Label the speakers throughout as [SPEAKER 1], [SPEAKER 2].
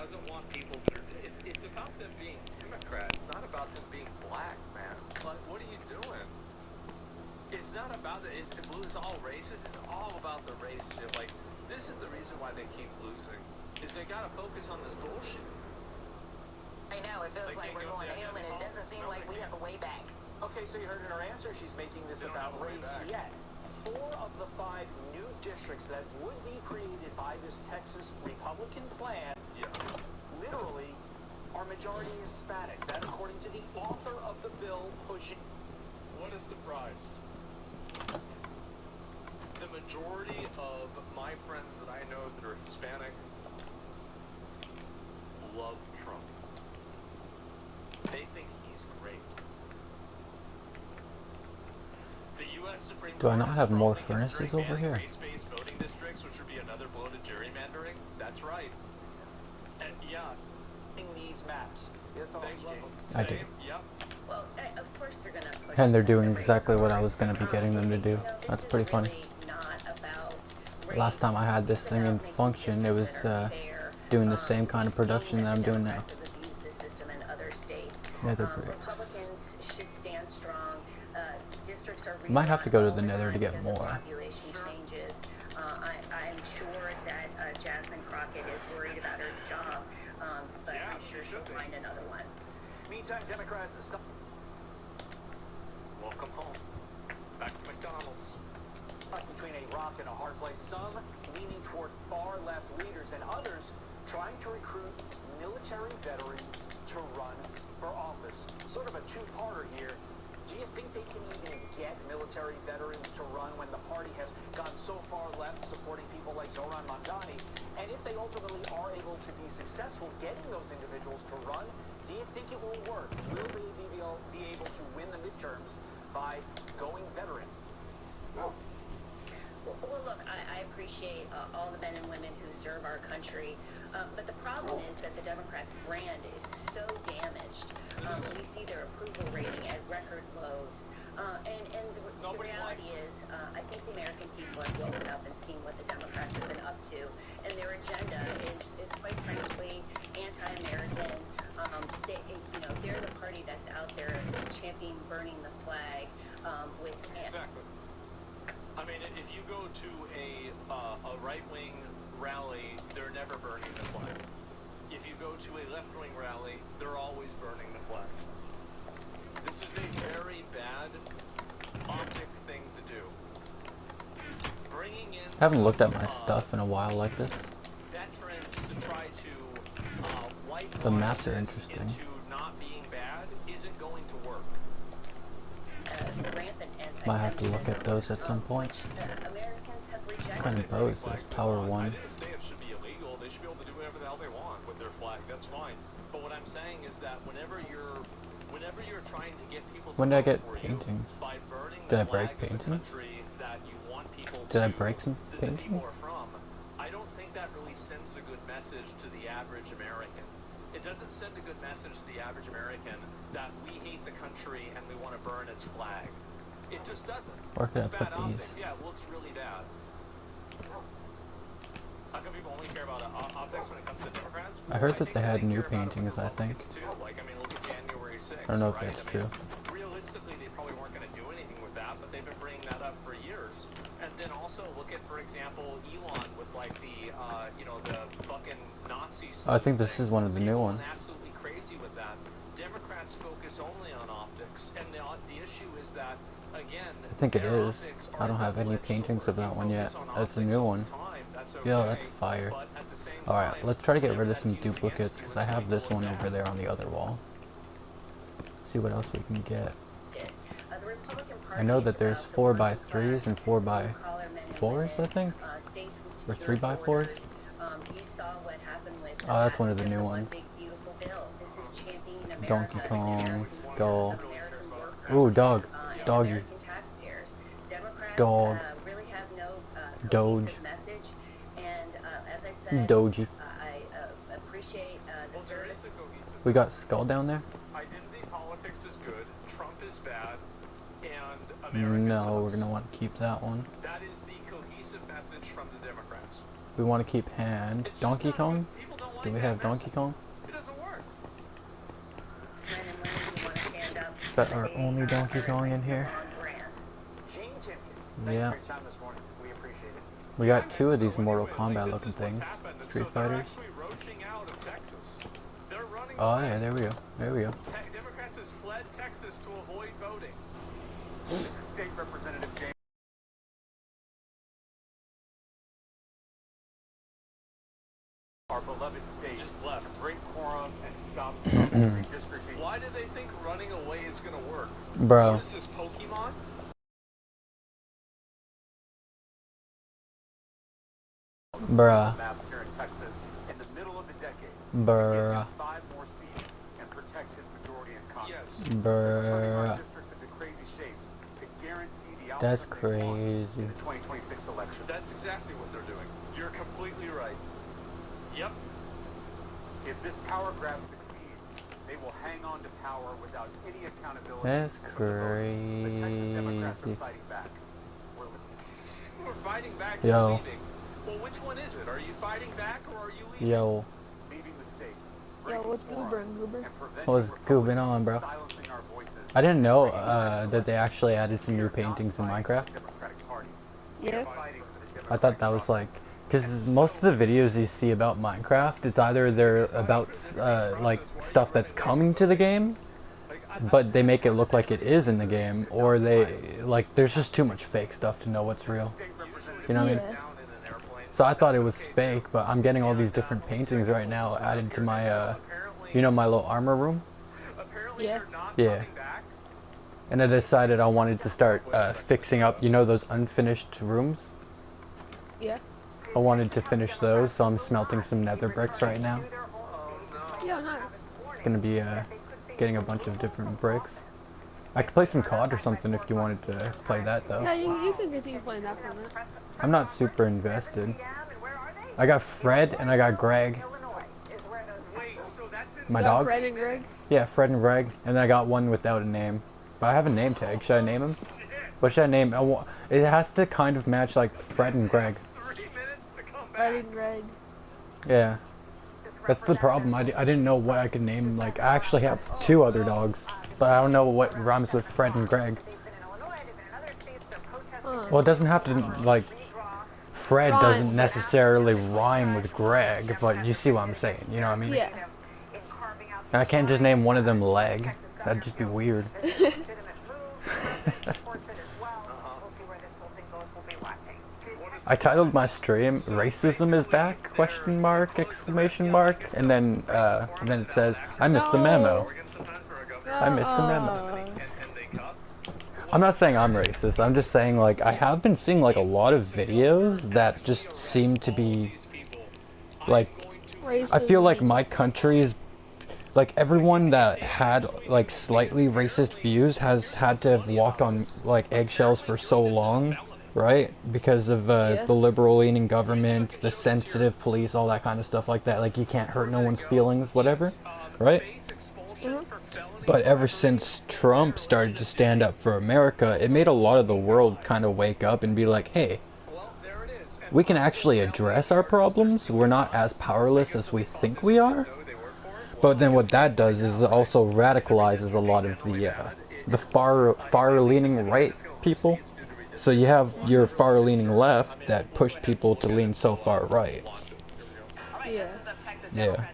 [SPEAKER 1] doesn't want people to, it's about them being Democrats, not about them being black, man. Like, what are you doing? It's not about the, it's all racist. It's all about the race shit. Like, this is the reason why they keep losing. Is they gotta focus on this bullshit.
[SPEAKER 2] Right now, it feels like we're going to hell, and it doesn't seem like we have a way back.
[SPEAKER 3] Okay, so you heard in her answer, she's making this about race yet. 4 of the 5 new districts that would be created by this Texas Republican plan, literally, are majority Hispanic. That, according to the author of the bill, pushing.
[SPEAKER 1] What a surprise. The majority of my friends that I know that are Hispanic love Trump. They think he's great. The U.S. Supreme Court.
[SPEAKER 4] Do I not have more furnaces over here?
[SPEAKER 1] Race-based voting districts, which would be another blow to gerrymandering. That's right. And yeah.
[SPEAKER 3] These maps.
[SPEAKER 1] Thank you.
[SPEAKER 4] I do.
[SPEAKER 1] Yep.
[SPEAKER 2] Well, of course they're going to push.
[SPEAKER 4] And they're doing exactly what I was going to be getting them to do. That's pretty funny. Last time I had this thing in function, it was doing the same kind of production that I'm doing now. Nether bricks.
[SPEAKER 2] Republicans should stand strong. Districts are
[SPEAKER 4] Might have to go to the Nether to get more.
[SPEAKER 2] Population changes. I'm sure that Jasmine Crockett is worried about her job, but I'm sure she'll find another one.
[SPEAKER 3] Meantime, Democrats stop.
[SPEAKER 1] Welcome home. Back to McDonald's.
[SPEAKER 3] Between a rock and a hard place, some leaning toward far-left leaders and others trying to recruit military veterans to run for office. Sort of a two-parter here. Do you think they can even get military veterans to run when the party has gone so far left, supporting people like Zoran Mandani? And if they ultimately are able to be successful getting those individuals to run, do you think it will work? Will they be able to win the midterms by going veteran?
[SPEAKER 2] Well, look, I appreciate all the men and women who serve our country, but the problem is that the Democrats' brand is so damaged. We see their approval rating at record lows, and the reality is, I think the American people have woken up and seen what the Democrats have been up to, and their agenda is quite frankly anti-American. They're the party that's out there championing burning the flag with.
[SPEAKER 1] Exactly. I mean, if you go to a right-wing rally, they're never burning the flag. If you go to a left-wing rally, they're always burning the flag. This is a very bad optic thing to do. Bringing in.
[SPEAKER 4] I haven't looked at my stuff in a while like this.
[SPEAKER 1] Veterans to try to wipe
[SPEAKER 4] the maps are interesting.
[SPEAKER 1] Into not being bad isn't going to work.
[SPEAKER 4] Might have to look at those at some point. What kind of bow is this? Power 1.
[SPEAKER 1] I didn't say it should be illegal. They should be able to do whatever the hell they want with their flag. That's fine. But what I'm saying is that whenever you're trying to get people to
[SPEAKER 4] when did I get
[SPEAKER 1] vote for
[SPEAKER 4] paintings?
[SPEAKER 1] you, by burning
[SPEAKER 4] Did I
[SPEAKER 1] the
[SPEAKER 4] break
[SPEAKER 1] flag of the
[SPEAKER 4] paintings?
[SPEAKER 1] country that you want people
[SPEAKER 4] Did I
[SPEAKER 1] to-
[SPEAKER 4] break some
[SPEAKER 1] that the people
[SPEAKER 4] paintings?
[SPEAKER 1] are from, I don't think that really sends a good message to the average American. It doesn't send a good message to the average American that we hate the country and we want to burn its flag. It just doesn't.
[SPEAKER 4] Where could I
[SPEAKER 1] It's
[SPEAKER 4] put
[SPEAKER 1] bad
[SPEAKER 4] these?
[SPEAKER 1] optics. Yeah, it looks really bad. How come people only care about optics when it comes to Democrats?
[SPEAKER 4] I heard that
[SPEAKER 1] think
[SPEAKER 4] they had new
[SPEAKER 1] care about it
[SPEAKER 4] paintings,
[SPEAKER 1] for
[SPEAKER 4] I think.
[SPEAKER 1] Republicans, too. Like, I mean, look at January 6th,
[SPEAKER 4] I don't know if
[SPEAKER 1] right?
[SPEAKER 4] that's
[SPEAKER 1] I mean,
[SPEAKER 4] true.
[SPEAKER 1] realistically, they probably weren't going to do anything with that, but they've been bringing that up for years. And then also look at, for example, Elon with like the, the fucking Nazi
[SPEAKER 4] I think this
[SPEAKER 1] thing.
[SPEAKER 4] is one of the new
[SPEAKER 1] People
[SPEAKER 4] ones.
[SPEAKER 1] went absolutely crazy with that. Democrats focus only on optics, and the issue is that, again,
[SPEAKER 4] I think it
[SPEAKER 1] their
[SPEAKER 4] is.
[SPEAKER 1] optics
[SPEAKER 4] I
[SPEAKER 1] are
[SPEAKER 4] don't have any
[SPEAKER 1] double-edged
[SPEAKER 4] paintings
[SPEAKER 1] sword.
[SPEAKER 4] of that
[SPEAKER 1] You
[SPEAKER 4] one yet.
[SPEAKER 1] focus on
[SPEAKER 4] That's a
[SPEAKER 1] optics
[SPEAKER 4] new
[SPEAKER 1] all
[SPEAKER 4] one.
[SPEAKER 1] the time, that's
[SPEAKER 4] Yeah,
[SPEAKER 1] okay,
[SPEAKER 4] that's fire.
[SPEAKER 1] but at the same
[SPEAKER 4] Alright,
[SPEAKER 1] time,
[SPEAKER 4] let's try to get rid
[SPEAKER 1] whenever
[SPEAKER 4] of some
[SPEAKER 1] that's used against
[SPEAKER 4] duplicates,
[SPEAKER 1] you,
[SPEAKER 4] because
[SPEAKER 1] it's
[SPEAKER 4] I have this
[SPEAKER 1] totally
[SPEAKER 4] one over
[SPEAKER 1] bad.
[SPEAKER 4] there on the other wall. See what else we can get. I know that there's 4x3s and 4x4s, I think? Or 3x4s? Oh, that's one of the new ones. Donkey Kong, Skull. Ooh, dog. Doggy. Dog. Doge. Doji.
[SPEAKER 1] Well, there is a cohesive.
[SPEAKER 4] We got Skull down there?
[SPEAKER 1] Identity politics is good. Trump is bad, and America
[SPEAKER 4] No,
[SPEAKER 1] sucks.
[SPEAKER 4] we're gonna want to keep that one.
[SPEAKER 1] That is the cohesive message from the Democrats.
[SPEAKER 4] We want to keep Hand.
[SPEAKER 1] It's just
[SPEAKER 4] Donkey
[SPEAKER 1] not
[SPEAKER 4] Kong?
[SPEAKER 1] good. People don't
[SPEAKER 4] Do we have Donkey Kong?
[SPEAKER 1] It doesn't work.
[SPEAKER 2] Men and women who want to stand up.
[SPEAKER 4] Is that our only Donkey Kong in here?
[SPEAKER 3] Gene Timken,
[SPEAKER 4] Yeah.
[SPEAKER 3] thank you for your time this morning. We appreciate it.
[SPEAKER 4] We got two of these
[SPEAKER 1] So
[SPEAKER 4] Mortal
[SPEAKER 1] anyway,
[SPEAKER 4] Kombat
[SPEAKER 1] this
[SPEAKER 4] looking
[SPEAKER 1] is what's
[SPEAKER 4] things.
[SPEAKER 1] happened. And
[SPEAKER 4] Street
[SPEAKER 1] so they're
[SPEAKER 4] Fighters.
[SPEAKER 1] actually roaching out of Texas. They're running
[SPEAKER 4] Oh
[SPEAKER 1] away.
[SPEAKER 4] yeah, there we go. There we go.
[SPEAKER 1] Democrats has fled Texas to avoid voting.
[SPEAKER 3] This is State Representative James. Our beloved state
[SPEAKER 1] Just left.
[SPEAKER 3] to break quorum and stop Trump's redistricting.
[SPEAKER 1] Why do they think running away is going to work?
[SPEAKER 4] Bro.
[SPEAKER 1] What is this, Pokemon?
[SPEAKER 4] Bruh.
[SPEAKER 3] Maps here in Texas in the middle of the decade.
[SPEAKER 4] Bruh.
[SPEAKER 3] To give him 5 more seats and protect his majority in Congress.
[SPEAKER 1] Yes.
[SPEAKER 3] Turning our
[SPEAKER 4] Bruh.
[SPEAKER 3] districts into crazy shapes to guarantee the
[SPEAKER 4] That's
[SPEAKER 3] outcome they want
[SPEAKER 4] crazy.
[SPEAKER 3] in the 2026 election.
[SPEAKER 1] That's exactly what they're doing. You're completely right. Yep.
[SPEAKER 3] If this power grab succeeds, they will hang on to power without any accountability.
[SPEAKER 4] That's
[SPEAKER 3] from the voters. The Texas Democrats
[SPEAKER 4] crazy.
[SPEAKER 3] are fighting back.
[SPEAKER 1] We're fighting back
[SPEAKER 4] Yo.
[SPEAKER 1] or leaving. Well, which one is it? Are you fighting back or are you leaving?
[SPEAKER 4] Yo.
[SPEAKER 3] Leaving the state.
[SPEAKER 5] Yo, what's Goober? Goober?
[SPEAKER 4] What's goobing on, bro? I didn't know that they actually added some new paintings in Minecraft.
[SPEAKER 5] Yeah.
[SPEAKER 4] I thought that was like, because most of the videos you see about Minecraft, it's either they're about like stuff that's coming to the game, but they make it look like it is in the game, or they like there's just too much fake stuff to know what's real. You know what I mean?
[SPEAKER 5] Yeah.
[SPEAKER 4] So I thought it was fake, but I'm getting all these different paintings right now added to my you know, my little armor room.
[SPEAKER 5] Yeah.
[SPEAKER 4] Yeah. And I decided I wanted to start fixing up, you know, those unfinished rooms.
[SPEAKER 5] Yeah.
[SPEAKER 4] I wanted to finish those, so I'm smelting some nether bricks right now.
[SPEAKER 5] Yeah, nice.
[SPEAKER 4] Gonna be getting a bunch of different bricks. I could play some COD or something if you wanted to play that though.
[SPEAKER 5] Yeah, you can continue playing that for a minute.
[SPEAKER 4] I'm not super invested. I got Fred and I got Greg. My
[SPEAKER 5] You got
[SPEAKER 4] dog?
[SPEAKER 5] Fred and Greg?
[SPEAKER 4] Yeah, Fred and Greg. And then I got one without a name. But I have a name tag. Should I name him? What should I name? It has to kind of match like Fred and Greg.
[SPEAKER 1] 3 minutes to come
[SPEAKER 5] Fred
[SPEAKER 1] back.
[SPEAKER 5] and Greg.
[SPEAKER 4] Yeah. That's the problem. I didn't know what I could name. Like, I actually have 2 other dogs. But I don't know what rhymes with Fred and Greg. Well, it doesn't have to, like, Fred
[SPEAKER 5] Rhyme.
[SPEAKER 4] doesn't necessarily rhyme with Greg, but you see what I'm saying, you know what I mean?
[SPEAKER 5] Yeah.
[SPEAKER 4] And I can't just name one of them Leg. That'd just be weird. I titled my stream "Racism is Back?" question mark, exclamation mark, and then it says, "I missed the memo."
[SPEAKER 1] We're getting some time for a go.
[SPEAKER 4] I missed the memo.
[SPEAKER 1] And they cut.
[SPEAKER 4] I'm not saying I'm racist. I'm just saying, like, I have been seeing like a lot of videos that just seem to be like, I feel like my country is like everyone that had like slightly racist views has had to have walked on like eggshells for so long, right? Because of
[SPEAKER 5] Yeah.
[SPEAKER 4] the liberal-leaning government, the sensitive police, all that kind of stuff like that. Like you can't hurt no one's feelings, whatever, right? But ever since Trump started to stand up for America, it made a lot of the world kind of wake up and be like, hey, we can actually address our problems. We're not as powerless as we think we are. But then what that does is it also radicalizes a lot of the far-leaning right people. So you have your far-leaning left that pushed people to lean so far right.
[SPEAKER 5] Yeah.
[SPEAKER 4] Yeah.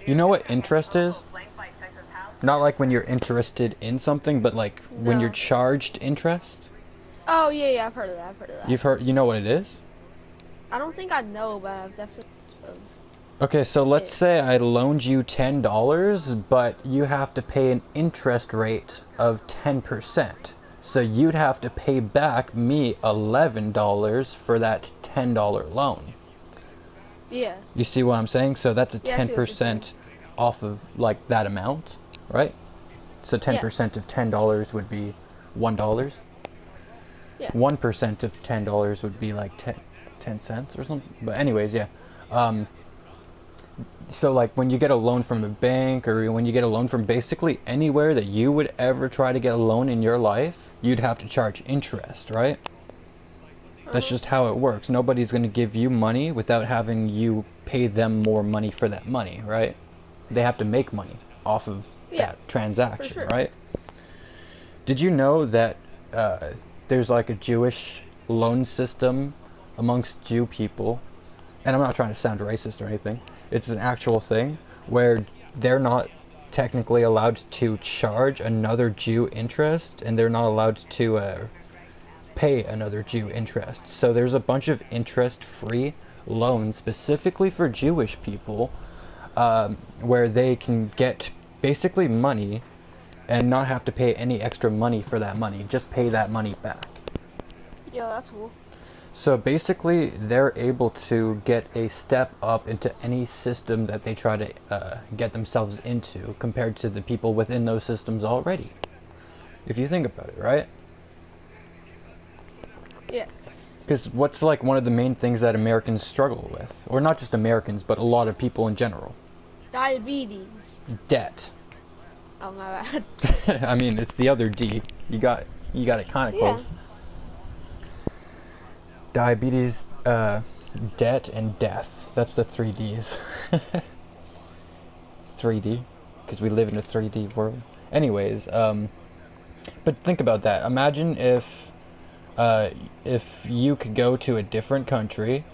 [SPEAKER 4] You know what interest is? Not like when you're interested in something, but like when
[SPEAKER 5] No.
[SPEAKER 4] you're charged interest.
[SPEAKER 5] Oh, yeah, yeah, I've heard of that. I've heard of that.
[SPEAKER 4] You've heard, you know what it is?
[SPEAKER 5] I don't think I know, but I've definitely heard of.
[SPEAKER 4] Okay, so let's say I loaned you $10, but you have to pay an interest rate of 10%. So you'd have to pay back me $11 for that $10 loan.
[SPEAKER 5] Yeah.
[SPEAKER 4] You see what I'm saying? So that's a
[SPEAKER 5] Yeah, I see what you're
[SPEAKER 4] 10% off of like that amount, right? So 10% of $10 would be $1.
[SPEAKER 5] Yeah.
[SPEAKER 4] 1% of $10 would be like 10 cents or something. But anyways, yeah. So like when you get a loan from a bank or when you get a loan from basically anywhere that you would ever try to get a loan in your life, you'd have to charge interest, right? That's just how it works. Nobody's going to give you money without having you pay them more money for that money, right? They have to make money off of that transaction,
[SPEAKER 5] sure.
[SPEAKER 4] right? Did you know that there's like a Jewish loan system amongst Jew people? And I'm not trying to sound racist or anything. It's an actual thing where they're not technically allowed to charge another Jew interest, and they're not allowed to pay another Jew interest. So there's a bunch of interest-free loans specifically for Jewish people, where they can get basically money and not have to pay any extra money for that money. Just pay that money back.
[SPEAKER 5] Yeah, that's cool.
[SPEAKER 4] So basically, they're able to get a step up into any system that they try to get themselves into compared to the people within those systems already. If you think about it, right?
[SPEAKER 5] Yeah.
[SPEAKER 4] Because what's like one of the main things that Americans struggle with? Or not just Americans, but a lot of people in general.
[SPEAKER 5] Diabetes.
[SPEAKER 4] Debt.
[SPEAKER 5] Oh my bad.
[SPEAKER 4] I mean, it's the other D. You got it kind of close. Diabetes, debt, and death. That's the 3Ds. 3D, because we live in a 3D world. Anyways, but think about that. Imagine if you could go to a different country,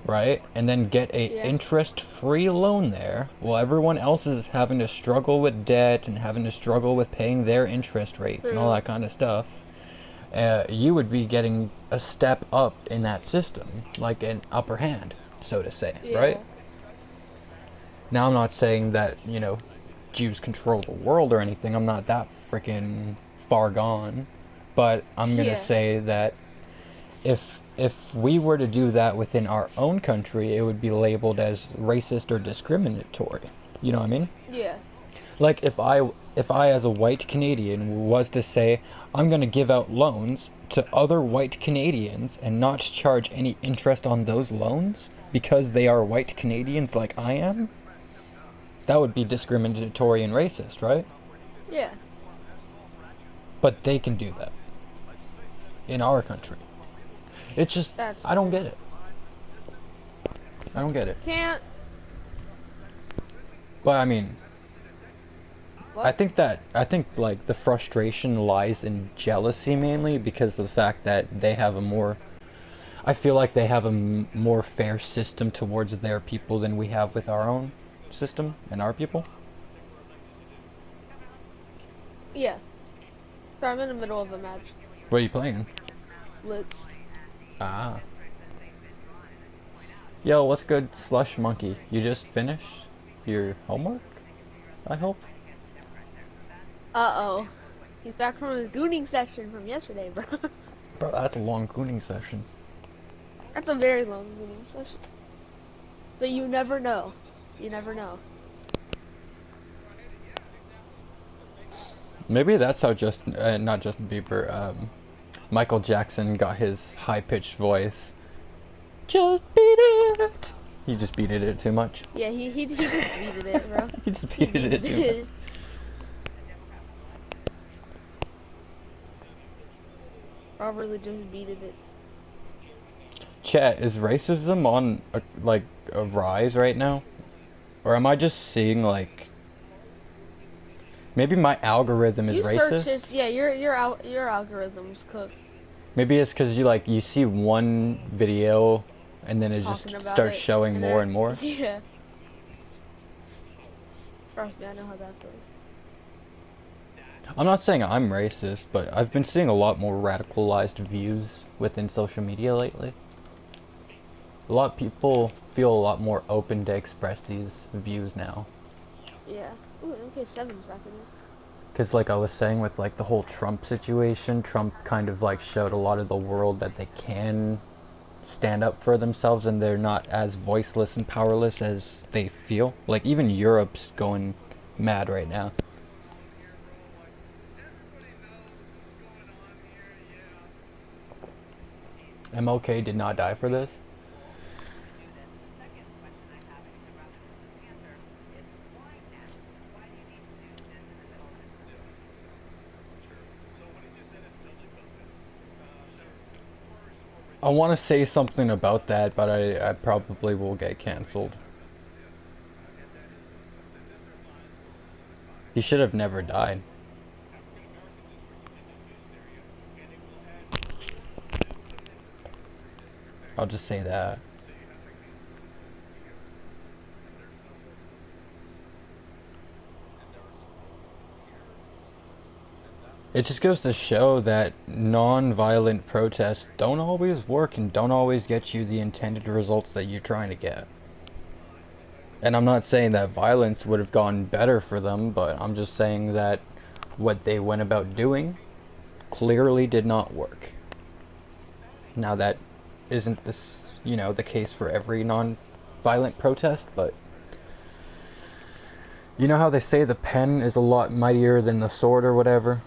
[SPEAKER 4] right, and then get a interest-free loan there, while everyone else is having to struggle with debt and having to struggle with paying their interest rates and all that kind of stuff. You would be getting a step up in that system, like an upper hand, so to say, right? Now, I'm not saying that, you know, Jews control the world or anything. I'm not that freaking far gone. But I'm going to say that if we were to do that within our own country, it would be labeled as racist or discriminatory. You know what I mean?
[SPEAKER 5] Yeah.
[SPEAKER 4] Like if I as a white Canadian was to say, I'm going to give out loans to other white Canadians and not charge any interest on those loans because they are white Canadians like I am, that would be discriminatory and racist, right?
[SPEAKER 5] Yeah.
[SPEAKER 4] But they can do that in our country. It's just, I don't get it. I don't get it.
[SPEAKER 5] Can't.
[SPEAKER 4] But I mean,
[SPEAKER 5] What?
[SPEAKER 4] I think like the frustration lies in jealousy mainly because of the fact that they have I feel like they have a more fair system towards their people than we have with our own system and our people.
[SPEAKER 5] Yeah. So I'm in the middle of a match.
[SPEAKER 4] What are you playing?
[SPEAKER 5] Blitz.
[SPEAKER 4] Ah. Yo, what's good, Slush Monkey? You just finished your homework? I hope.
[SPEAKER 5] Uh-oh. He's back from his gooning session from yesterday, bro.
[SPEAKER 4] Bro, that's a long gooning session.
[SPEAKER 5] That's a very long gooning session. But you never know. You never know.
[SPEAKER 4] Maybe that's how not Justin Bieber, Michael Jackson got his high-pitched voice. Just beat it! He just beated it too much.
[SPEAKER 5] Yeah, he just beated it, bro.
[SPEAKER 4] He just beated it too much.
[SPEAKER 5] Probably just beated it.
[SPEAKER 4] Chat, is racism on a rise right now? Or am I just seeing like maybe my algorithm is racist?
[SPEAKER 5] Yeah, your algorithm's cooked.
[SPEAKER 4] Maybe it's because you see one video and then it just starts showing more and more.
[SPEAKER 5] Yeah. Trust me, I know how that goes.
[SPEAKER 4] I'm not saying I'm racist, but I've been seeing a lot more radicalized views within social media lately. A lot of people feel a lot more open to express these views now.
[SPEAKER 5] Yeah. Ooh, MK7's back in there.
[SPEAKER 4] Because like I was saying with like the whole Trump situation, Trump kind of like showed a lot of the world that they can stand up for themselves and they're not as voiceless and powerless as they feel. Like even Europe's going mad right now. MLK did not die for this. I want to say something about that, but I probably will get canceled. He should have never died. I'll just say that. It just goes to show that non-violent protests don't always work and don't always get you the intended results that you're trying to get. And I'm not saying that violence would have gone better for them, but I'm just saying that what they went about doing clearly did not work. Now that isn't this, the case for every non-violent protest, but you know how they say the pen is a lot mightier than the sword or whatever?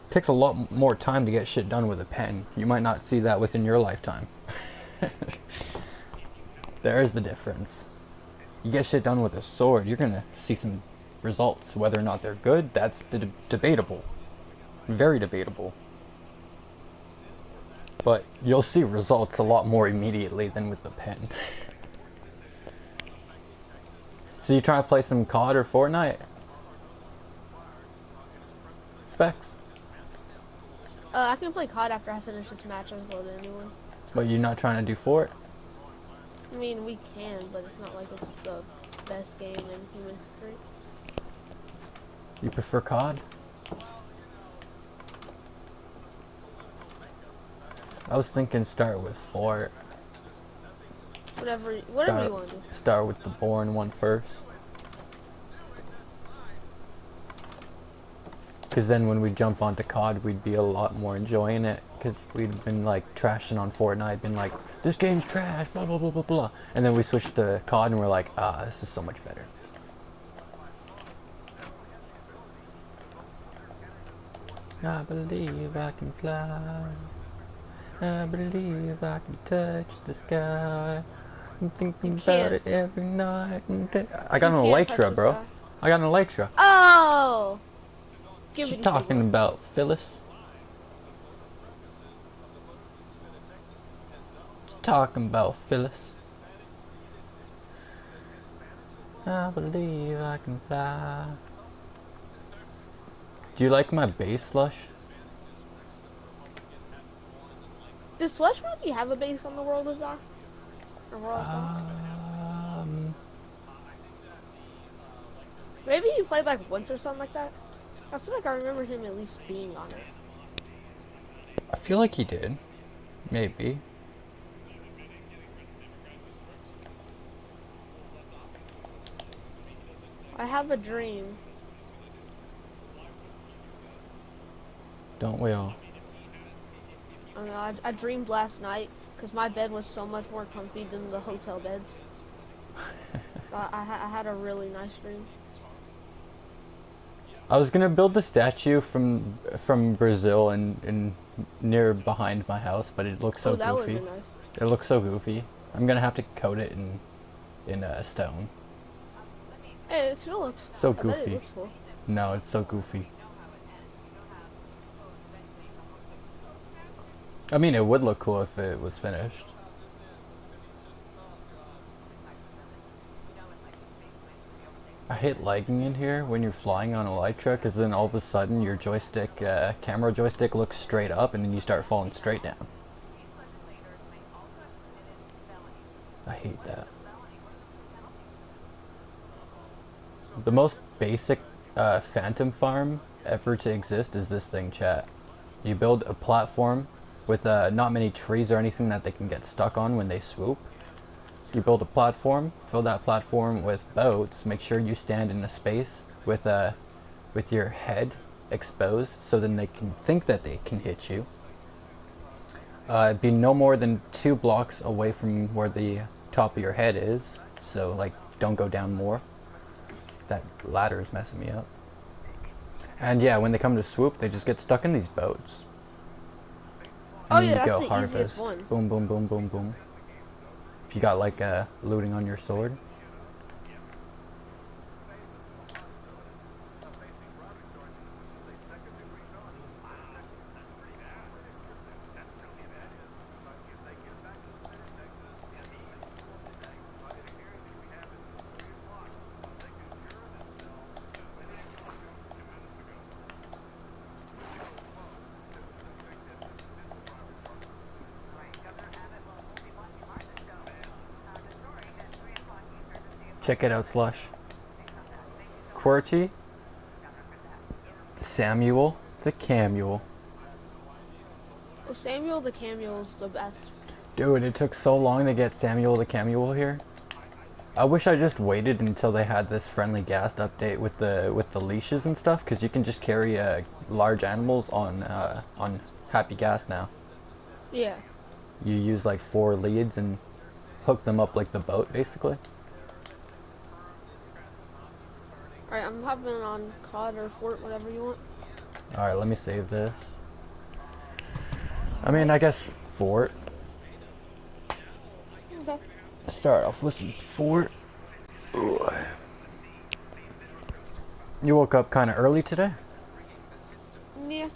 [SPEAKER 4] It takes a lot more time to get shit done with a pen. You might not see that within your lifetime. There is the difference. You get shit done with a sword, you're gonna see some results. Whether or not they're good, that's debatable. Very debatable. But you'll see results a lot more immediately than with the pen. So you trying to play some COD or Fortnite? Specs?
[SPEAKER 5] I can play COD after I finish this match. I just loaded a new one.
[SPEAKER 4] But you're not trying to do Fort?
[SPEAKER 5] I mean, we can, but it's not like it's the best game in human history.
[SPEAKER 4] You prefer COD? I was thinking start with Fort.
[SPEAKER 5] Whatever you want to do.
[SPEAKER 4] Start with the boring one first. Because then when we jump onto COD, we'd be a lot more enjoying it. Because we'd been like trashing on Fortnite, been like, this game's trash, blah blah blah blah blah. And then we switched to COD and we're like, this is so much better. I believe I can fly. I believe I can touch the sky. I'm thinking about it every night and day. I got an Elytra, bro. I got an Elytra.
[SPEAKER 5] Oh!
[SPEAKER 4] What you talking about, Phyllis? Talking about Phyllis. I believe I can fly. Do you like my bass, Slush?
[SPEAKER 5] Does Slush Monkey have a base on the World of Zar? Or World Songs? Maybe he played like once or something like that. I feel like I remember him at least being on it.
[SPEAKER 4] I feel like he did. Maybe.
[SPEAKER 5] I have a dream.
[SPEAKER 4] Don't we all?
[SPEAKER 5] I mean, I dreamed last night because my bed was so much more comfy than the hotel beds. I had a really nice dream.
[SPEAKER 4] I was gonna build the statue from Brazil and near behind my house, but it looks so
[SPEAKER 5] that
[SPEAKER 4] goofy.
[SPEAKER 5] Would be nice.
[SPEAKER 4] It looks so goofy. I'm gonna have to coat it in stone.
[SPEAKER 5] Hey, it still looks
[SPEAKER 4] so
[SPEAKER 5] I bet
[SPEAKER 4] goofy.
[SPEAKER 5] It looks cool.
[SPEAKER 4] No, it's so goofy. I mean, it would look cool if it was finished. I hate lagging in here when you're flying on Elytra, because then all of a sudden your joystick, camera joystick looks straight up and then you start falling straight down. I hate that. The most basic phantom farm ever to exist is this thing, chat. You build a platform with not many trees or anything that they can get stuck on when they swoop. You build a platform, fill that platform with boats, make sure you stand in a space with your head exposed so then they can think that they can hit you. Be no more than 2 blocks away from where the top of your head is, so like don't go down more. That ladder is messing me up. And yeah, when they come to swoop, they just get stuck in these boats. And
[SPEAKER 5] oh yeah, that's the
[SPEAKER 4] harvest.
[SPEAKER 5] easiest one.
[SPEAKER 4] Boom, boom, boom, boom, boom. If you got like looting on your sword. Check it out, Slush. QWERTY, Samuel the Camuel.
[SPEAKER 5] Well, Samuel the Camuel's the best.
[SPEAKER 4] Dude, it took so long to get Samuel the Camuel here. I wish I just waited until they had this friendly ghast update with the leashes and stuff, because you can just carry large animals on Happy Gas now.
[SPEAKER 5] Yeah.
[SPEAKER 4] You use like 4 leads and hook them up like the boat, basically.
[SPEAKER 5] Alright, I'm hopping on COD or Fort, whatever you want.
[SPEAKER 4] Alright, let me save this. I mean, I guess Fort.
[SPEAKER 5] Okay.
[SPEAKER 4] Start off with some Fort. Ugh. You woke up kind of early today?
[SPEAKER 5] Yeah.